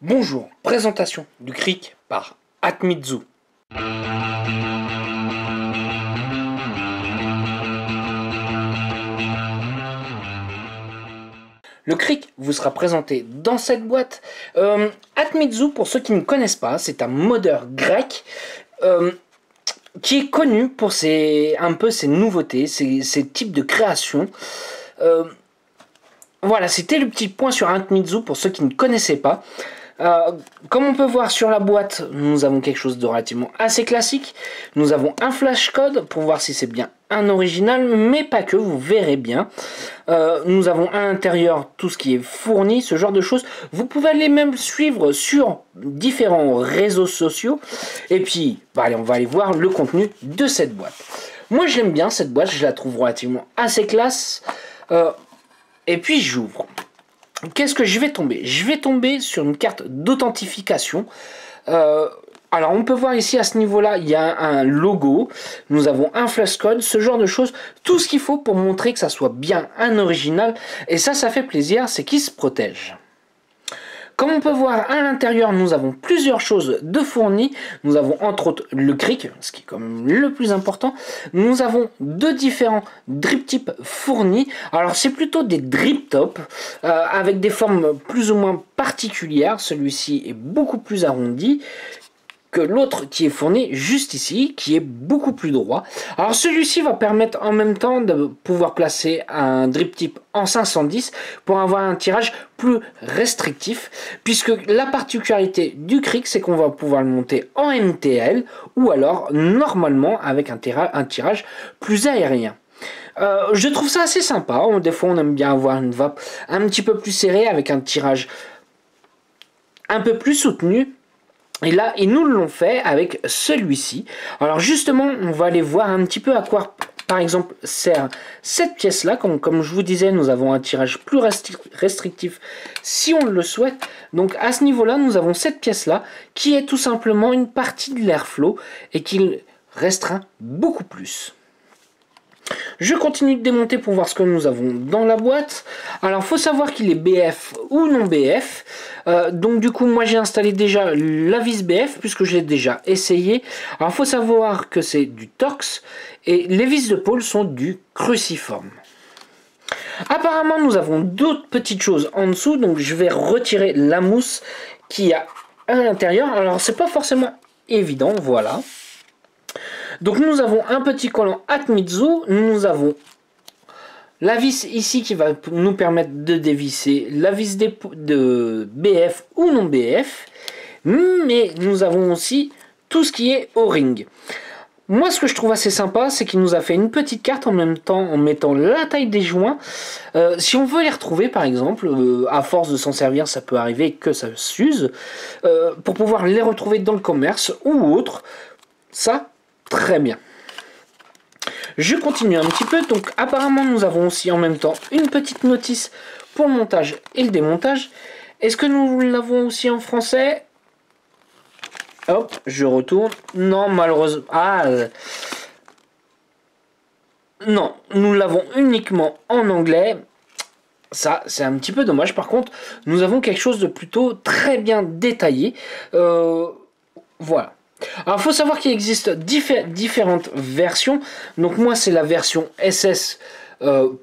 Bonjour, présentation du cric par Atmizu. Le cric vous sera présenté dans cette boîte. Atmizu, pour ceux qui ne connaissent pas, c'est un modeur grec qui est connu pour ses nouveautés, ses types de créations. Voilà, c'était le petit point sur Atmizu pour ceux qui ne connaissaient pas. Comme on peut voir sur la boîte, nous avons quelque chose de relativement assez classique. Nous avons un flashcode pour voir si c'est bien un original, mais pas que, vous verrez bien. Nous avons à l'intérieur tout ce qui est fourni, ce genre de choses. Vous pouvez aller même suivre sur différents réseaux sociaux. Et puis, allez, on va aller voir le contenu de cette boîte. Moi, j'aime bien cette boîte, je la trouve relativement assez classe. Et puis, j'ouvre. Qu'est-ce que je vais tomber? Je vais tomber sur une carte d'authentification. Alors on peut voir ici à ce niveau-là, il y a un logo. Nous avons un flashcode, ce genre de choses. Tout ce qu'il faut pour montrer que ça soit bien un original. Et ça fait plaisir, c'est qu'il se protège. Comme on peut voir à l'intérieur, nous avons plusieurs choses de fournies. Nous avons entre autres le cric, ce qui est quand même le plus important. Nous avons deux différents drip types fournis. Alors c'est plutôt des drip top avec des formes plus ou moins particulières. Celui-ci est beaucoup plus arrondi que l'autre qui est fourni juste ici, qui est beaucoup plus droit. Alors celui-ci va permettre en même temps de pouvoir placer un drip tip en 510 pour avoir un tirage plus restrictif, puisque la particularité du cric, c'est qu'on va pouvoir le monter en MTL ou alors normalement avec un tirage plus aérien. Je trouve ça assez sympa. Des fois on aime bien avoir une vape un petit peu plus serrée avec un tirage un peu plus soutenu. Et là, ils nous l'ont fait avec celui-ci. Alors justement, on va aller voir un petit peu à quoi, par exemple, sert cette pièce-là. Comme je vous disais, nous avons un tirage plus restrictif si on le souhaite. Donc à ce niveau-là, nous avons cette pièce-là qui est tout simplement une partie de l'airflow et qui restreint beaucoup plus. Je continue de démonter pour voir ce que nous avons dans la boîte. Alors, il faut savoir qu'il est BF ou non BF. Donc, du coup, moi, j'ai installé déjà la vis BF puisque je l'ai déjà essayé. Alors, il faut savoir que c'est du Torx et les vis de pôle sont du cruciforme. Apparemment, nous avons d'autres petites choses en dessous. Donc, je vais retirer la mousse qu'il y a à l'intérieur. Alors, c'est pas forcément évident. Voilà. Donc nous avons un petit collant Atmizu, nous avons la vis ici qui va nous permettre de dévisser la vis de BF ou non BF, mais nous avons aussi tout ce qui est O-ring. Moi ce que je trouve assez sympa, c'est qu'il nous a fait une petite carte en même temps en mettant la taille des joints. Si on veut les retrouver par exemple, à force de s'en servir ça peut arriver que ça s'use, pour pouvoir les retrouver dans le commerce ou autre, ça très bien. Je continue un petit peu. Donc apparemment nous avons aussi en même temps une petite notice pour le montage et le démontage. Est-ce que nous l'avons aussi en français? Hop, je retourne. Non, malheureusement. Non, nous l'avons uniquement en anglais. Ça, c'est un petit peu dommage. Par contre, nous avons quelque chose de plutôt très bien détaillé. Voilà. Alors, il faut savoir qu'il existe différentes versions. Donc, moi, c'est la version SS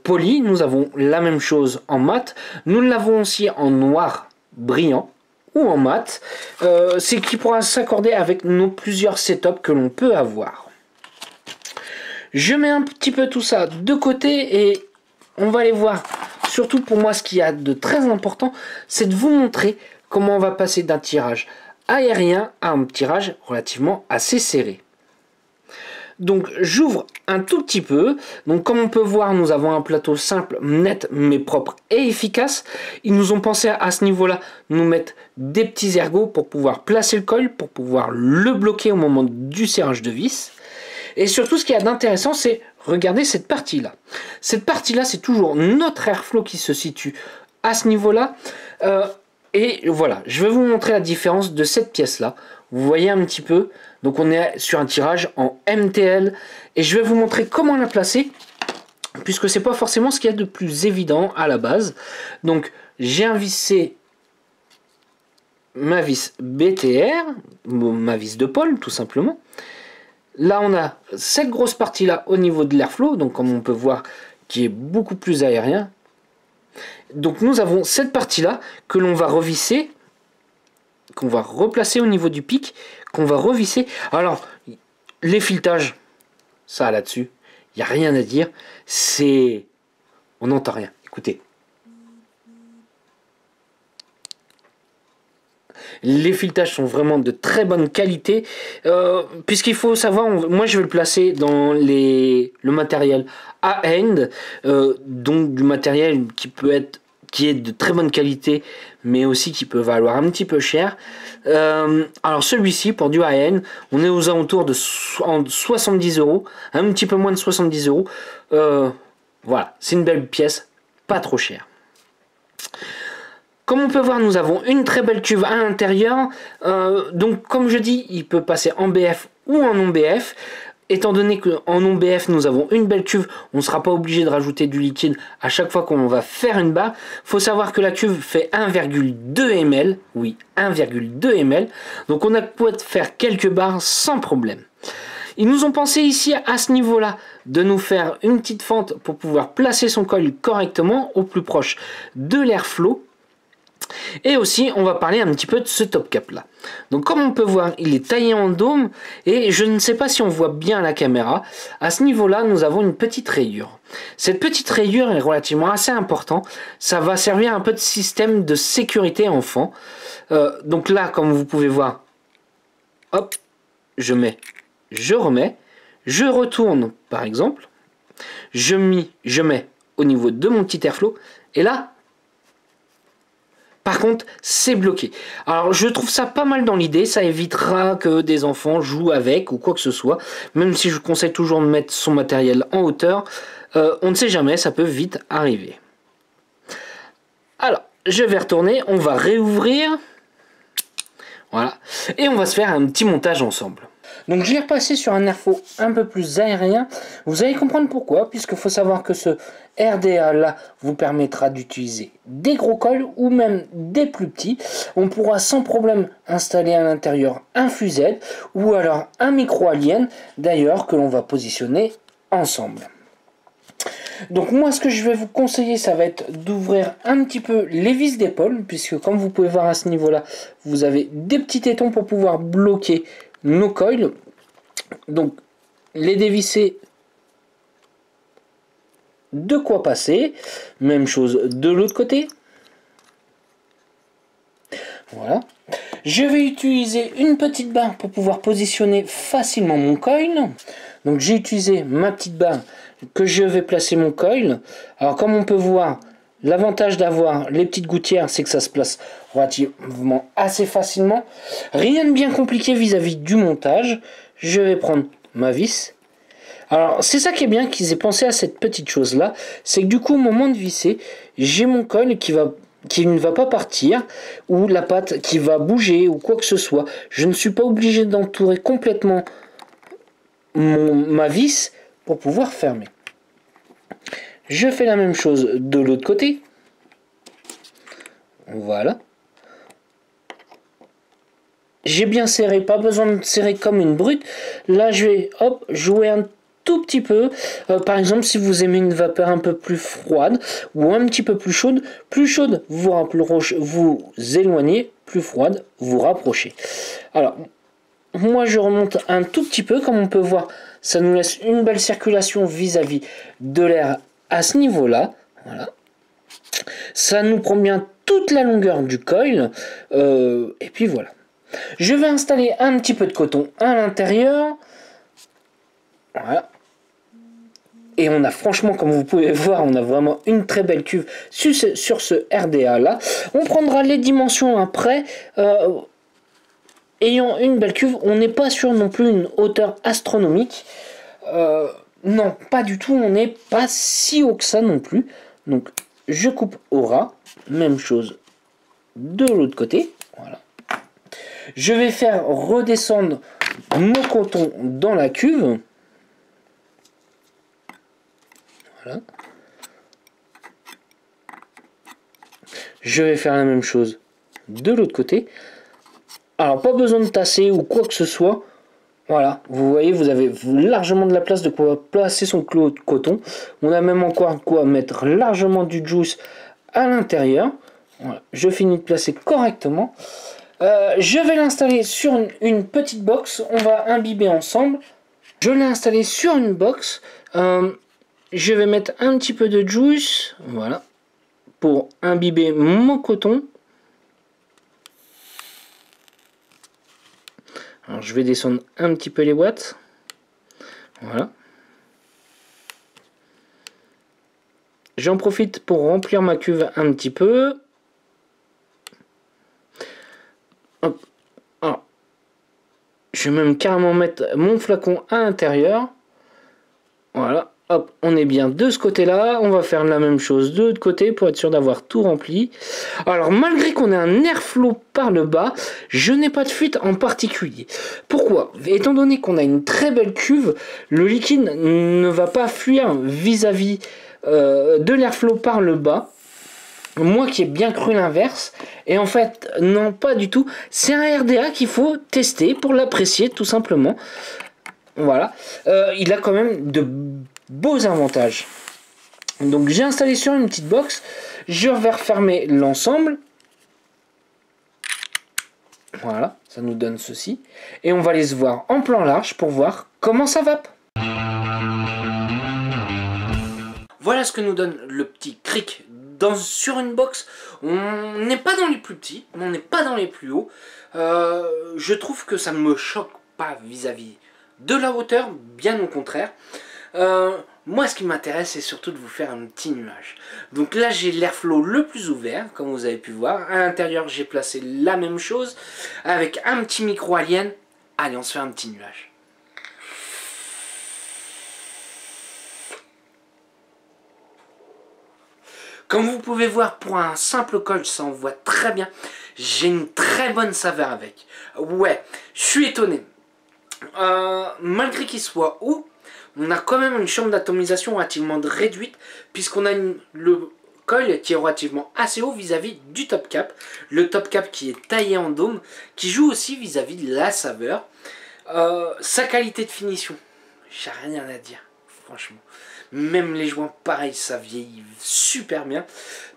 Poly. Nous avons la même chose en mat. Nous l'avons aussi en noir brillant ou en mat. C'est qui pourra s'accorder avec nos plusieurs setups que l'on peut avoir. Je mets un petit peu tout ça de côté et on va aller voir. Surtout pour moi, ce qu'il y a de très important, c'est de vous montrer comment on va passer d'un tirage aérien à un tirage relativement assez serré. Donc j'ouvre un tout petit peu. Donc comme on peut voir, nous avons un plateau simple, net mais propre et efficace. Ils nous ont pensé à ce niveau là nous mettre des petits ergots pour pouvoir placer le coil, pour pouvoir le bloquer au moment du serrage de vis. Et surtout ce qu'il y a d'intéressant, c'est regardez cette partie là. Cette partie là, c'est toujours notre airflow qui se situe à ce niveau là. Et voilà, je vais vous montrer la différence de cette pièce-là. Vous voyez un petit peu. Donc on est sur un tirage en MTL. Et je vais vous montrer comment la placer. Puisque c'est pas forcément ce qu'il y a de plus évident à la base. Donc j'ai invissé ma vis BTR, ma vis de pôle tout simplement. Là on a cette grosse partie là au niveau de l'airflow, donc comme on peut voir qui est beaucoup plus aérien. Donc nous avons cette partie là que l'on va revisser, qu'on va replacer au niveau du pic, qu'on va revisser. Alors les filetage, ça là-dessus, il n'y a rien à dire, c'est... On n'entend rien, écoutez. Les filetages sont vraiment de très bonne qualité, puisqu'il faut savoir, moi je vais le placer dans le matériel high-end, donc du matériel qui est de très bonne qualité, mais aussi qui peut valoir un petit peu cher. Alors celui-ci, pour du high-end, on est aux alentours de 70 €, un petit peu moins de 70 €. Voilà, c'est une belle pièce, pas trop chère. Comme on peut voir, nous avons une très belle cuve à l'intérieur. Donc, comme je dis, il peut passer en BF ou en non-BF. Étant donné qu'en non-BF, nous avons une belle cuve, on ne sera pas obligé de rajouter du liquide à chaque fois qu'on va faire une barre. Il faut savoir que la cuve fait 1,2 ml. Oui, 1,2 ml. Donc, on a pu faire quelques barres sans problème. Ils nous ont pensé ici, à ce niveau-là, de nous faire une petite fente pour pouvoir placer son coil correctement au plus proche de l'airflow. Et aussi, on va parler un petit peu de ce top cap là. Donc comme on peut voir, il est taillé en dôme et je ne sais pas si on voit bien à la caméra. À ce niveau-là, nous avons une petite rayure. Cette petite rayure est relativement assez importante. Ça va servir un peu de système de sécurité enfant. Donc là, comme vous pouvez voir, hop, je mets, je remets, je retourne par exemple, je mets au niveau de mon petit airflow et là, par contre, c'est bloqué. Alors, je trouve ça pas mal dans l'idée. Ça évitera que des enfants jouent avec ou quoi que ce soit. Même si je conseille toujours de mettre son matériel en hauteur. On ne sait jamais, ça peut vite arriver. Alors, je vais retourner. On va réouvrir. Voilà. Et on va se faire un petit montage ensemble. Donc je vais repasser sur un airflow un peu plus aérien. Vous allez comprendre pourquoi, puisqu'il faut savoir que ce RDA là vous permettra d'utiliser des gros coils ou même des plus petits. On pourra sans problème installer à l'intérieur un Fuset ou alors un micro alien d'ailleurs que l'on va positionner ensemble. Donc moi ce que je vais vous conseiller, ça va être d'ouvrir un petit peu les vis d'épaule, puisque comme vous pouvez voir à ce niveau là, vous avez des petits tétons pour pouvoir bloquer nos coils. Donc les dévisser, de quoi passer. Même chose de l'autre côté. Voilà. Je vais utiliser une petite barre pour pouvoir positionner facilement mon coil. Donc j'ai utilisé ma petite barre que je vais placer mon coil. Alors comme on peut voir, l'avantage d'avoir les petites gouttières, c'est que ça se place relativement assez facilement. Rien de bien compliqué vis-à-vis du montage. Je vais prendre ma vis. Alors c'est ça qui est bien qu'ils aient pensé à cette petite chose là. C'est que du coup au moment de visser, j'ai mon coil qui ne va pas partir, ou la patte qui va bouger, ou quoi que ce soit. Je ne suis pas obligé d'entourer complètement ma vis pour pouvoir fermer. Je fais la même chose de l'autre côté. Voilà. J'ai bien serré, pas besoin de serrer comme une brute. Là, je vais hop, jouer un tout petit peu. Par exemple, si vous aimez une vapeur un peu plus froide ou un petit peu plus chaude, vous éloignez, plus froide, vous rapprochez. Alors, moi, je remonte un tout petit peu. Comme on peut voir, ça nous laisse une belle circulation vis-à-vis de l'air à ce niveau-là. Voilà. Ça nous prend bien toute la longueur du coil. Et puis voilà. Je vais installer un petit peu de coton à l'intérieur. Voilà. Et on a franchement, comme vous pouvez voir, on a vraiment une très belle cuve sur ce RDA là. On prendra les dimensions après. Ayant une belle cuve, on n'est pas sur non plus une hauteur astronomique. Non, pas du tout, on n'est pas si haut que ça non plus. Donc je coupe au ras. Même chose de l'autre côté. Voilà. Je vais faire redescendre mon coton dans la cuve. Voilà. Je vais faire la même chose de l'autre côté. Alors pas besoin de tasser ou quoi que ce soit. Voilà, vous voyez, vous avez largement de la place de quoi placer son coton. On a même encore quoi mettre largement du juice à l'intérieur. Voilà, je finis de placer correctement. Je vais l'installer sur une petite box. On va imbiber ensemble. Je l'ai installé sur une box. Je vais mettre un petit peu de juice. Voilà, pour imbiber mon coton. Alors je vais descendre un petit peu les watts. Voilà. J'en profite pour remplir ma cuve un petit peu. Hop. Alors, je vais même carrément mettre mon flacon à l'intérieur. Voilà. Hop, on est bien de ce côté-là. On va faire la même chose de l'autre côté pour être sûr d'avoir tout rempli. Alors, malgré qu'on ait un airflow par le bas, je n'ai pas de fuite en particulier. Pourquoi? Étant donné qu'on a une très belle cuve, le liquide ne va pas fuir vis-à-vis de l'airflow par le bas. Moi qui ai bien cru l'inverse. Et en fait, non, pas du tout. C'est un RDA qu'il faut tester pour l'apprécier, tout simplement. Voilà. Il a quand même de beaux avantages. Donc j'ai installé sur une petite box. Je vais refermer l'ensemble. Voilà, ça nous donne ceci. Et on va aller se voir en plan large pour voir comment ça va. Voilà ce que nous donne le petit cric sur une box. On n'est pas dans les plus petits, on n'est pas dans les plus hauts. Je trouve que ça ne me choque pas vis-à-vis de la hauteur, bien au contraire. Moi ce qui m'intéresse c'est surtout de vous faire un petit nuage. Donc là j'ai l'airflow le plus ouvert comme vous avez pu voir. À l'intérieur j'ai placé la même chose avec un petit micro alien. Allez on se fait un petit nuage. Comme vous pouvez voir, pour un simple col, ça envoie très bien. J'ai une très bonne saveur avec. Ouais, je suis étonné. Malgré qu'il soit haut, on a quand même une chambre d'atomisation relativement réduite, puisqu'on a le coil qui est relativement assez haut vis-à-vis du top cap. Le top cap qui est taillé en dôme, qui joue aussi vis-à-vis de la saveur. Sa qualité de finition, j'ai rien à dire, franchement. Même les joints, pareil, ça vieillit super bien.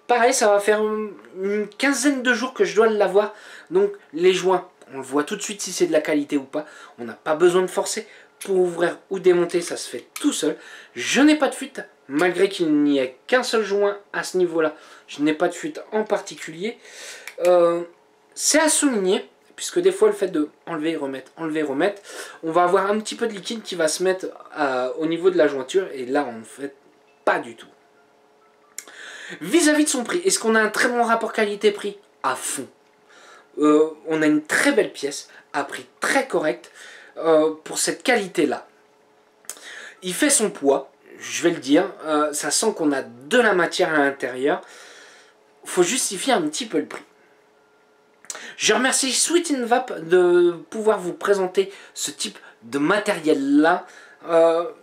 Pareil, ça va faire une quinzaine de jours que je dois l'avoir. Donc les joints, on le voit tout de suite si c'est de la qualité ou pas. On n'a pas besoin de forcer. Pour ouvrir ou démonter, ça se fait tout seul. Je n'ai pas de fuite, malgré qu'il n'y ait qu'un seul joint à ce niveau-là. Je n'ai pas de fuite en particulier. C'est à souligner. Puisque des fois le fait de enlever, remettre, on va avoir un petit peu de liquide qui va se mettre au niveau de la jointure. Et là, on ne fait pas du tout. Vis-à-vis de son prix, est-ce qu'on a un très bon rapport qualité-prix? À fond. On a une très belle pièce, à prix très correct pour cette qualité-là. Il fait son poids, je vais le dire. Ça sent qu'on a de la matière à l'intérieur. Il faut justifier un petit peu le prix. Je remercie Sweetinvape de pouvoir vous présenter ce type de matériel-là.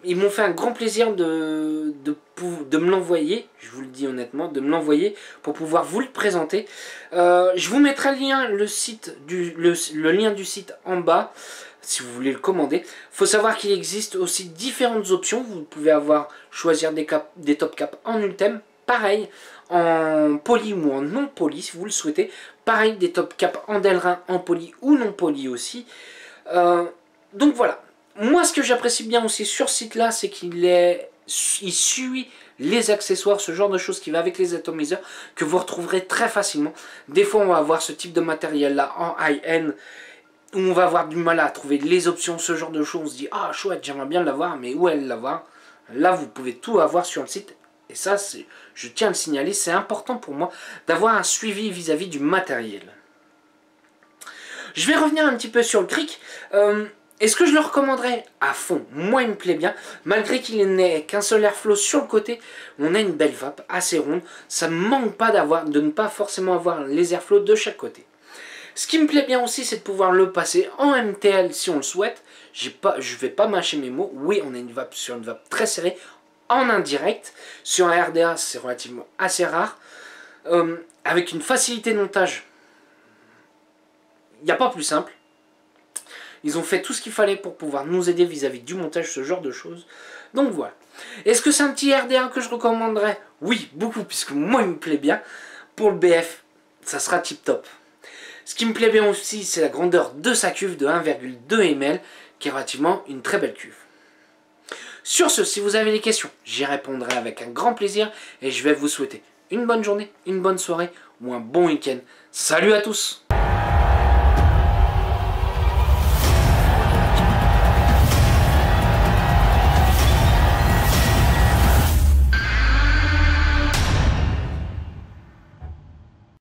Ils m'ont fait un grand plaisir de me l'envoyer, je vous le dis honnêtement, de me l'envoyer pour pouvoir vous le présenter. Je vous mettrai le lien du site en bas si vous voulez le commander. Il faut savoir qu'il existe aussi différentes options. Vous pouvez choisir des top caps en Ultem, pareil, en poly ou en non poly si vous le souhaitez. Pareil, des top caps en Delrin, en poly ou non poly aussi. Donc voilà. Moi, ce que j'apprécie bien aussi sur ce site-là, c'est il suit les accessoires, ce genre de choses qui va avec les atomiseurs, que vous retrouverez très facilement. Des fois, on va avoir ce type de matériel-là en high-end, où on va avoir du mal à trouver les options, ce genre de choses. On se dit, ah chouette, j'aimerais bien l'avoir, mais où est-ce l'avoir? Là, vous pouvez tout avoir sur le site. Et ça, je tiens à le signaler, c'est important pour moi d'avoir un suivi vis-à-vis du matériel. Je vais revenir un petit peu sur le cric. Est-ce que je le recommanderais? À fond. Moi, il me plaît bien. Malgré qu'il n'ait qu'un seul airflow sur le côté, on a une belle vape assez ronde. Ça ne manque pas de ne pas forcément avoir les airflows de chaque côté. Ce qui me plaît bien aussi, c'est de pouvoir le passer en MTL si on le souhaite. Je ne vais pas mâcher mes mots. Oui, on a une vape sur une vape très serrée. En indirect, sur un RDA c'est relativement assez rare, avec une facilité de montage, n'y a pas plus simple. Ils ont fait tout ce qu'il fallait pour pouvoir nous aider vis-à-vis du montage, ce genre de choses. Donc voilà. Est-ce que c'est un petit RDA que je recommanderais? Oui, beaucoup, puisque moi il me plaît bien. Pour le BF, ça sera tip top. Ce qui me plaît bien aussi, c'est la grandeur de sa cuve de 1,2 ml, qui est relativement une très belle cuve. Sur ce, si vous avez des questions, j'y répondrai avec un grand plaisir et je vais vous souhaiter une bonne journée, une bonne soirée ou un bon week-end. Salut à tous!